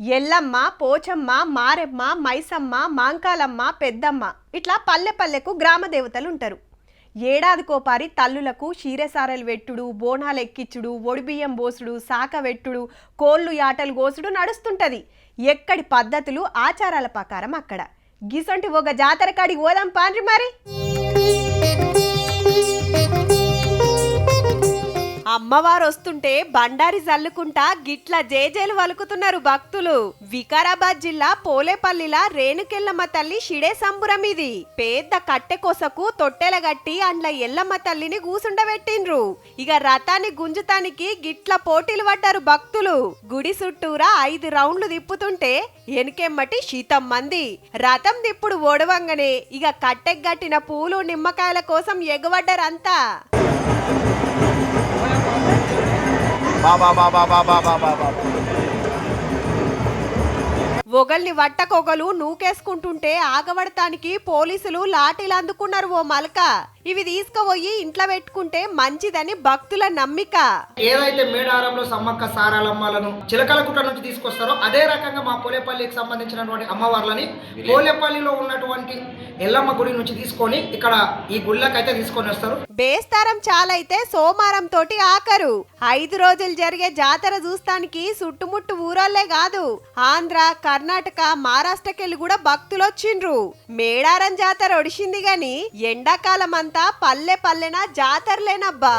ఎల్లమ్మ, పోచమ్మ, మారెమ్మ, మైసమ్మ, మాంకాలమ్మ, పెద్దమ్మ ఇట్లా పల్లె పల్లెకు గ్రామ దేవతలు ఉంటారు. ఏడాదికోపారి తల్లులకు క్షీరసారలు వెట్టుడు, బోనాలు ఎక్కిచ్చుడు, ఒడిబియ్యం బోసుడు, సాక వెట్టుడు, కోళ్ళు యాటలు గోసుడు నడుస్తుంటది. ఎక్కడి పద్ధతులు ఆచారాల ప్రకారం అక్కడ. గిసొంటి ఒక జాతర కాడికి పోదాం పాండ్రి మరి. అమ్మవారు వస్తుంటే బండారి జల్లుకుంటా గిట్ల జేజేలు వలుకుతున్నారు భక్తులు. వికారాబాద్ జిల్లా పోలేపల్లిలా రేణుకెల్లమ్మ తల్లి షిడే సంబురం ఇది. పెద్ద కట్టె కొసకు తొట్టెల గట్టి అండ్ల ఎల్లమ్మ తల్లిని కూసుండబెట్టిండ్రు. ఇక రథాన్ని గుంజుతానికి గిట్ల పోటీలు పడ్డారు భక్తులు. గుడి చుట్టూరా 5 రౌండ్లు తిప్పుతుంటే ఎనకెమ్మటి శీతం మంది. రథం దిప్పుడు ఓడవంగానే ఇక కట్టెకు గట్టిన పూలు నిమ్మకాయల కోసం ఎగబడ్డారంతా. ఒగల్ని వట్టకొగలు నూకేసుకుంటుంటే ఆగబడటానికి పోలీసులు లాఠీలు అందుకున్నారు. ఓ మలక ఇవి తీసుకుపోయి ఇంట్లో పెట్టుకుంటే మంచిదని భక్తుల నమ్మిక. ఏదైతే మేడారంలో సమ్మక్క సారాలమ్మలను చిలకలకుట్ట నుంచి తీసుకొస్తారో అదే రకంగా మా పోలేపల్లికి సంబంధించినటువంటి అమ్మవార్లని పోలేపల్లిలో ఉన్నటువంటి ఎల్లమ్మ గుడి నుంచి తీసుకొని ఇక్కడ ఈ గుళ్ళకైతే తీసుకొని వస్తారు. బేస్తారం చాలైతే సోమారం తోటి ఆఖరు 5 రోజులు జరిగే జాతర చూస్తానికి చుట్టుముట్టు ఊరోళ్లే కాదు, ఆంధ్ర, కర్ణాటక, మహారాష్ట్రకెళ్ళి కూడా భక్తులు వచ్చిండ్రు. మేడారం జాతర ఒడిసింది గాని ఎండాకాలం అంతా పల్లె పల్లెన జాతరలేనబ్బా.